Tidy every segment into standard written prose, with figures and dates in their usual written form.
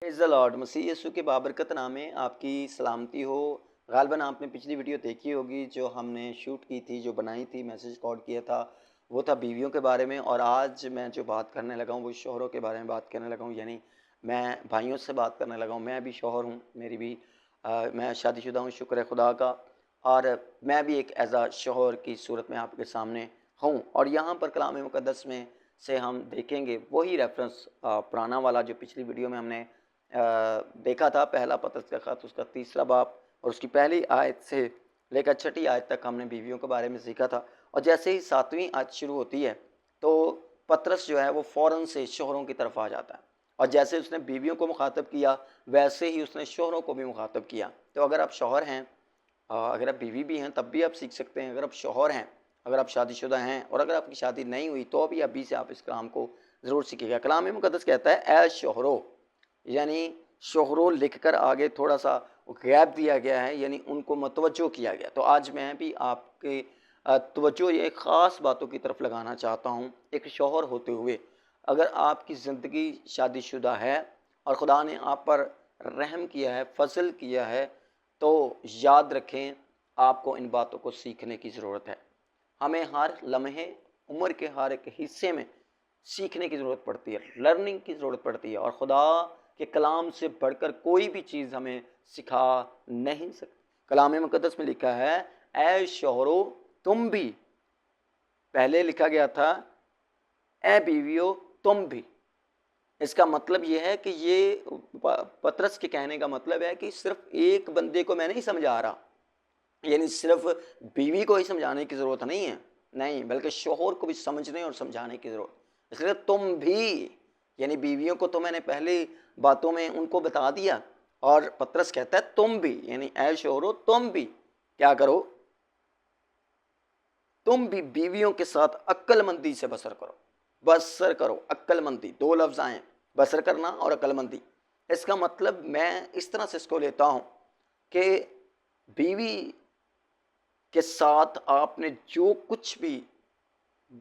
Praise the Lord. मसीह यीशु के बाबरकत नाम में आपकी सलामती हो। ग़ालिबन आपने पिछली वीडियो देखी होगी जो हमने शूट की थी, जो बनाई थी, मैसेज रिकॉर्ड किया था, वो था बीवियों के बारे में। और आज मैं जो बात करने लगा हूँ वो शौहरों के बारे में बात करने लगा हूँ। यानी मैं भाइयों से बात करने लगा हूँ। मैं भी शौहर हूँ, मेरी भी मैं शादीशुदा हूँ, शुक्र है खुदा का। और मैं भी एक एज़ शौहर की सूरत में आपके सामने हूँ। और यहाँ पर कलाम मुक़द्दस में से हम देखेंगे वही रेफरेंस पुराना वाला जो पिछली वीडियो में हमने देखा था। पहला पतरस का खत, उसका तीसरा बाब और उसकी पहली आयत से लेकर छठी आयत तक हमने बीवियों के बारे में सीखा था। और जैसे ही सातवीं आयत शुरू होती है तो पतरस जो है वो फ़ौरन से शौहरों की तरफ आ जाता है। और जैसे उसने बीवियों को मुखातब किया वैसे ही उसने शौहरों को भी मुखातब किया। तो अगर आप शौहर हैं, अगर आप बीवी भी हैं तब भी आप सीख सकते हैं। अगर आप शौहर हैं, अगर आप शादीशुदा हैं और अगर आपकी शादी नहीं हुई तो भी अभी से आप इस कलाम को ज़रूर सीखिएगा। कलाम मुक़द्दस कहता है ए शौहरो, यानी शोहरों लिखकर आगे थोड़ा सा गैप दिया गया है, यानी उनको मतवज्जो किया गया। तो आज मैं भी आपके तवज्जो ये ख़ास बातों की तरफ लगाना चाहता हूँ। एक शौहर होते हुए अगर आपकी ज़िंदगी शादीशुदा है और खुदा ने आप पर रहम किया है, फ़ज़ल किया है, तो याद रखें आपको इन बातों को सीखने की ज़रूरत है। हमें हर लम्हे उम्र के हर एक हिस्से में सीखने की ज़रूरत पड़ती है, लर्निंग की ज़रूरत पड़ती है। और खुदा के कलाम से बढ़कर कोई भी चीज़ हमें सिखा नहीं सकती। कलाम मुक़द्दस में लिखा है ए शौहरो तुम भी, पहले लिखा गया था ए बीवियों तुम भी। इसका मतलब ये है कि ये पतरस के कहने का मतलब है कि सिर्फ एक बंदे को मैं नहीं समझा रहा, यानी सिर्फ बीवी को ही समझाने की ज़रूरत नहीं है, नहीं, बल्कि शौहर को भी समझने और समझाने की ज़रूरत। इसलिए तुम भी, यानी बीवियों को तो मैंने पहले बातों में उनको बता दिया, और पतरस कहता है तुम भी, यानी ऐ शौहरो तुम भी क्या करो, तुम भी बीवियों के साथ अक्लमंदी से बसर करो। बसर करो, अक्लमंदी, दो लफ्ज़ आए, बसर करना और अक्लमंदी। इसका मतलब मैं इस तरह से इसको लेता हूँ कि बीवी के साथ आपने जो कुछ भी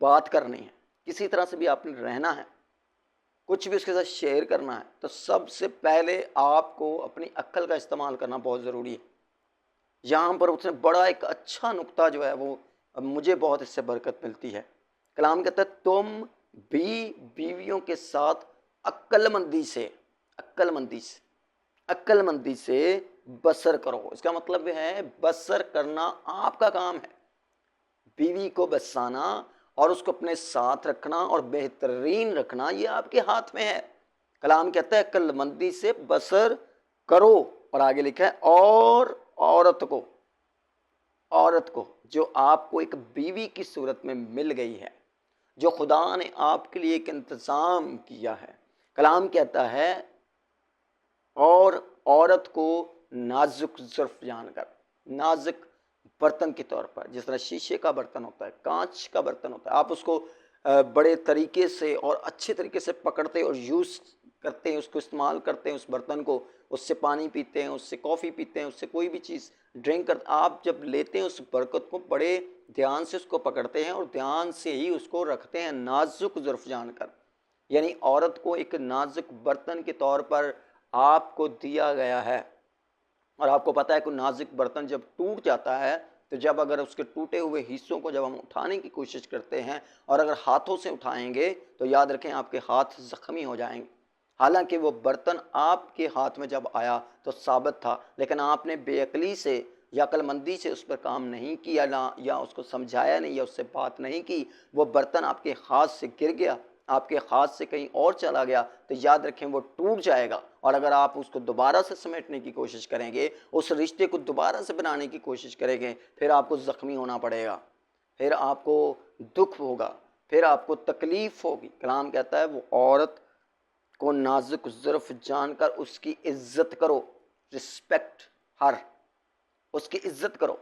बात करनी है, किसी तरह से भी आपने रहना है, कुछ भी उसके साथ शेयर करना है, तो सबसे पहले आपको अपनी अक्ल का इस्तेमाल करना बहुत ज़रूरी है। यहाँ पर उसने बड़ा एक अच्छा नुक्ता जो है वो मुझे बहुत इससे बरकत मिलती है। कलाम कहता है तुम भी बीवियों के साथ अक्लमंदी से, अक्लमंदी से, अक्लमंदी से बसर करो। इसका मतलब है बसर करना आपका काम है, बीवी को बसाना और उसको अपने साथ रखना और बेहतरीन रखना ये आपके हाथ में है। कलाम कहता है अक्लमंदी से बसर करो, और आगे लिखा है और औरत को जो आपको एक बीवी की सूरत में मिल गई है, जो खुदा ने आपके लिए एक इंतज़ाम किया है। कलाम कहता है और औरत को नाजुक ज़ुर्फ़ जानकर, नाजुक बर्तन के तौर पर, जिस तरह शीशे का बर्तन होता है, कांच का बर्तन होता है, आप उसको बड़े तरीके से और अच्छे तरीके से पकड़ते और यूज़ करते हैं, उसको इस्तेमाल करते हैं, उस बर्तन को, उससे पानी पीते हैं, उससे कॉफ़ी पीते हैं, उससे कोई भी चीज़ ड्रिंक करते। आप जब लेते हैं उस बरकत को बड़े ध्यान से उसको पकड़ते हैं और ध्यान से ही उसको रखते हैं, नाजुक ज़ुर्फ़ जानकर। यानी औरत को एक नाजुक बर्तन के तौर पर आपको दिया गया है। और आपको पता है कि नाजुक बर्तन जब टूट जाता है, तो जब अगर उसके टूटे हुए हिस्सों को जब हम उठाने की कोशिश करते हैं और अगर हाथों से उठाएंगे तो याद रखें आपके हाथ ज़ख्मी हो जाएंगे। हालांकि वो बर्तन आपके हाथ में जब आया तो साबित था, लेकिन आपने बेअक्ली से या अक्लमंदी से उस पर काम नहीं किया ना, या उसको समझाया नहीं, या उससे बात नहीं की, वो बर्तन आपके हाथ से गिर गया, आपके हाथ से कहीं और चला गया, तो याद रखें वो टूट जाएगा। और अगर आप उसको दोबारा से समेटने की कोशिश करेंगे, उस रिश्ते को दोबारा से बनाने की कोशिश करेंगे, फिर आपको ज़ख्मी होना पड़ेगा, फिर आपको दुख होगा, फिर आपको तकलीफ़ होगी। कलाम कहता है वो औरत को नाजुक ज़ुर्फ़ जानकर उसकी इज्जत करो, रिस्पेक्ट हर, उसकी इज्जत करो।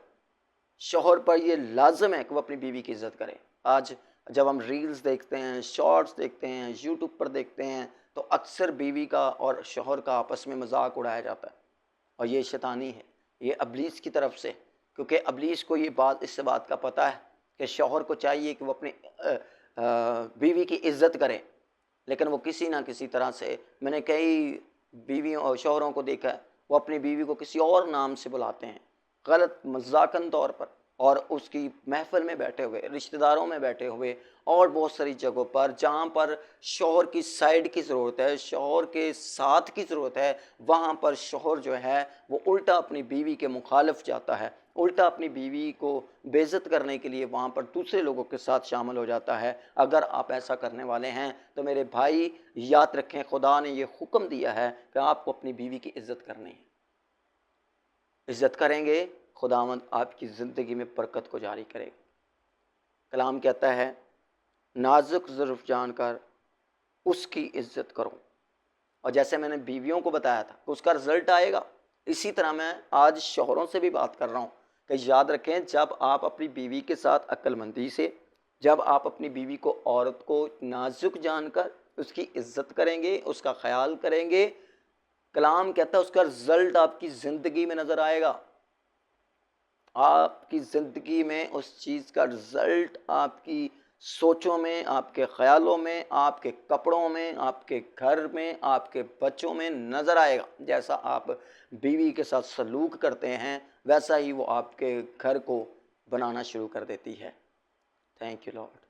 शौहर पर यह लाजम है कि वह अपनी बीवी की इज्जत करे। आज जब हम रील्स देखते हैं, शॉर्ट्स देखते हैं, यूट्यूब पर देखते हैं, तो अक्सर बीवी का और शौहर का आपस में मजाक उड़ाया जाता है, और ये शैतानी है, ये अबलीस की तरफ से। क्योंकि अबलीस को ये बात, इस बात का पता है कि शौहर को चाहिए कि वो अपनी बीवी की इज्जत करे, लेकिन वो किसी ना किसी तरह से, मैंने कई बीवियों और शौहरों को देखा है, वो अपनी बीवी को किसी और नाम से बुलाते हैं, गलत मजाकन तौर पर, और उसकी महफिल में बैठे हुए, रिश्तेदारों में बैठे हुए, और बहुत सारी जगहों पर जहाँ पर शौहर की साइड की ज़रूरत है, शौहर के साथ की ज़रूरत है, वहाँ पर शौहर जो है वो उल्टा अपनी बीवी के मुखालिफ जाता है, उल्टा अपनी बीवी को बेइज्जत करने के लिए वहाँ पर दूसरे लोगों के साथ शामिल हो जाता है। अगर आप ऐसा करने वाले हैं तो मेरे भाई याद रखें, खुदा ने ये हुक्म दिया है कि आपको अपनी बीवी की इज़्ज़त करनी है। इज़्ज़त करेंगे, खुदावंद आपकी ज़िंदगी में बरकत को जारी करेगा। कलाम कहता है, नाजुक ज़ुल्फ़ जानकर उसकी इज़्ज़त करो। और जैसे मैंने बीवियों को बताया था कि उसका रिज़ल्ट आएगा, इसी तरह मैं आज शौहरों से भी बात कर रहा हूँ कि याद रखें, जब आप अपनी बीवी के साथ अक्लमंदी से, जब आप अपनी बीवी को, औरत को नाजुक जानकर उसकी इज़्ज़त करेंगे, उसका ख्याल करेंगे, कलाम कहता है उसका रिज़ल्ट आपकी ज़िंदगी में नज़र आएगा। आपकी ज़िंदगी में उस चीज़ का रिज़ल्ट आपकी सोचों में, आपके ख़यालों में, आपके कपड़ों में, आपके घर में, आपके बच्चों में नज़र आएगा। जैसा आप बीवी के साथ सलूक करते हैं, वैसा ही वो आपके घर को बनाना शुरू कर देती है। Thank you Lord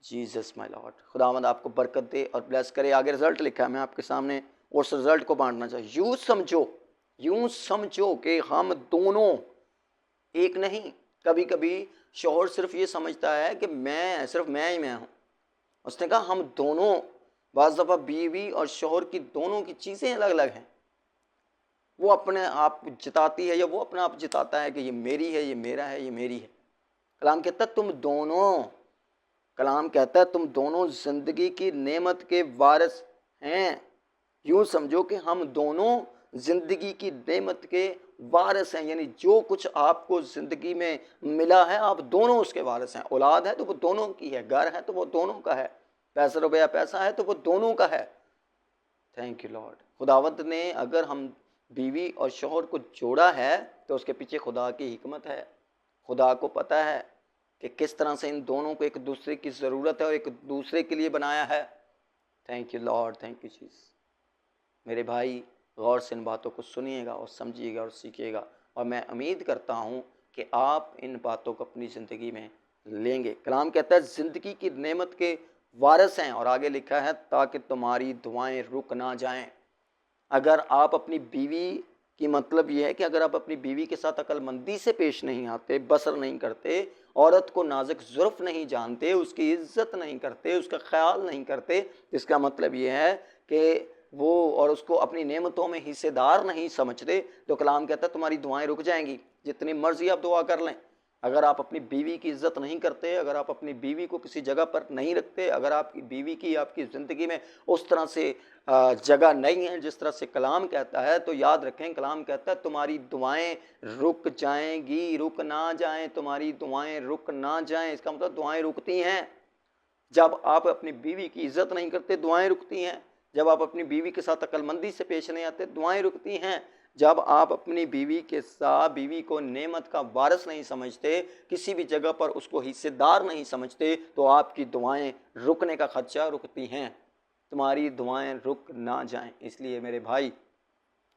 Jesus my Lord. खुदावंद आपको बरकत दे और ब्लेस करे। आगे रिज़ल्ट लिखा है, मैं आपके सामने उस रिज़ल्ट को बांटना चाहिए। यूँ समझो कि हम दोनों एक नहीं। कभी कभी शौहर सिर्फ ये समझता है कि सिर्फ मैं ही मैं हूँ। उसने कहा हम दोनों, बाज़ दफ़ा बीवी और शौहर की दोनों की चीज़ें अलग अलग हैं। वो अपने आप जिताती है या वो अपने आप जिताता है कि ये मेरी है, ये मेरा है, ये मेरी है। कलाम कहता है तुम दोनों, कलाम कहता है तुम दोनों ज़िंदगी की नेमत के वारिस हैं। यूँ समझो कि हम दोनों ज़िंदगी की नेमत के वारिस हैं, यानी जो कुछ आपको ज़िंदगी में मिला है आप दोनों उसके वारिस हैं। औलाद है तो वो दोनों की है, घर है तो वो दोनों का है, पैसा रुपया पैसा है तो वो दोनों का है। Thank you Lord. खुदावंद ने अगर हम बीवी और शौहर को जोड़ा है तो उसके पीछे खुदा की हिकमत है। खुदा को पता है कि किस तरह से इन दोनों को एक दूसरे की ज़रूरत है और एक दूसरे के लिए बनाया है। Thank you Lord, thank you Jesus. मेरे भाई गौर से इन बातों को सुनिएगा और समझिएगा और सीखिएगा, और मैं उम्मीद करता हूँ कि आप इन बातों को अपनी ज़िंदगी में लेंगे। कलाम कहता है ज़िंदगी की नेमत के वारिस हैं, और आगे लिखा है ताकि तुम्हारी दुआएं रुक ना जाएं। अगर आप अपनी बीवी की, मतलब ये है कि अगर आप अपनी बीवी के साथ अक्लमंदी से पेश नहीं आते, बसर नहीं करते, औरत को नाजुक ज़ुल्फ़ नहीं जानते, उसकी इज़्ज़त नहीं करते, उसका ख्याल नहीं करते, इसका मतलब ये है कि वो, और उसको अपनी नेमतों में हिस्सेदार नहीं समझते, तो कलाम कहता है तुम्हारी दुआएं रुक जाएंगी, जितनी मर्जी आप दुआ कर लें। अगर आप अपनी बीवी की इज़्ज़त नहीं करते, अगर आप अपनी बीवी को किसी जगह पर नहीं रखते, अगर आपकी बीवी की आपकी ज़िंदगी में उस तरह से जगह नहीं है जिस तरह से कलाम कहता है, तो याद रखें कलाम कहता है तुम्हारी दुआएं रुक जाएंगी, रुक ना जाएं, तुम्हारी दुआएं रुक ना जाएं। इसका मतलब दुआएं रुकती हैं। जब आप अपनी बीवी की इज़्ज़त नहीं करते, दुआएं रुकती हैं। जब आप अपनी बीवी के साथ अक्लमंदी से पेश नहीं आते, दुआएं रुकती हैं। जब आप अपनी बीवी के साथ, बीवी को नेमत का वारिस नहीं समझते, किसी भी जगह पर उसको हिस्सेदार नहीं समझते, तो आपकी दुआएं रुकने का खदशा रुकती हैं। तुम्हारी दुआएं रुक ना जाएं। इसलिए मेरे भाई,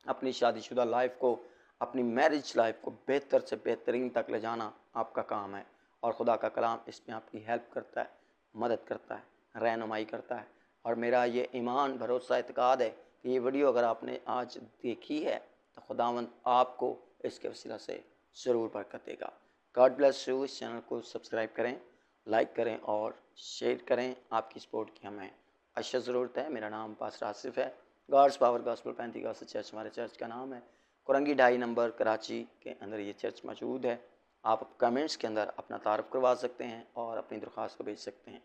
अपनी शादीशुदा लाइफ को, अपनी मैरिज लाइफ को बेहतर से बेहतरीन तक ले जाना आपका काम है, और खुदा का कलाम इसमें आपकी हेल्प करता है, मदद करता है, रहनुमाई करता है। और मेरा ये ईमान, भरोसा, इत्काद है कि ये वीडियो अगर आपने आज देखी है तो खुदावंद आपको इसके वसीला से ज़रूर बरकत देगा। God bless you. इस चैनल को सब्सक्राइब करें, लाइक करें और शेयर करें। आपकी सपोर्ट की हमें अशद ज़रूरत है। मेरा नाम पास्टर आसिफ है। God's power gospel pentecostal church हमारे चर्च का नाम है। कुरंगी 2.5 नंबर कराची के अंदर ये चर्च मौजूद है। आप कमेंट्स के अंदर अपना तारुफ करवा सकते हैं और अपनी दरख्वास्त को भेज सकते हैं।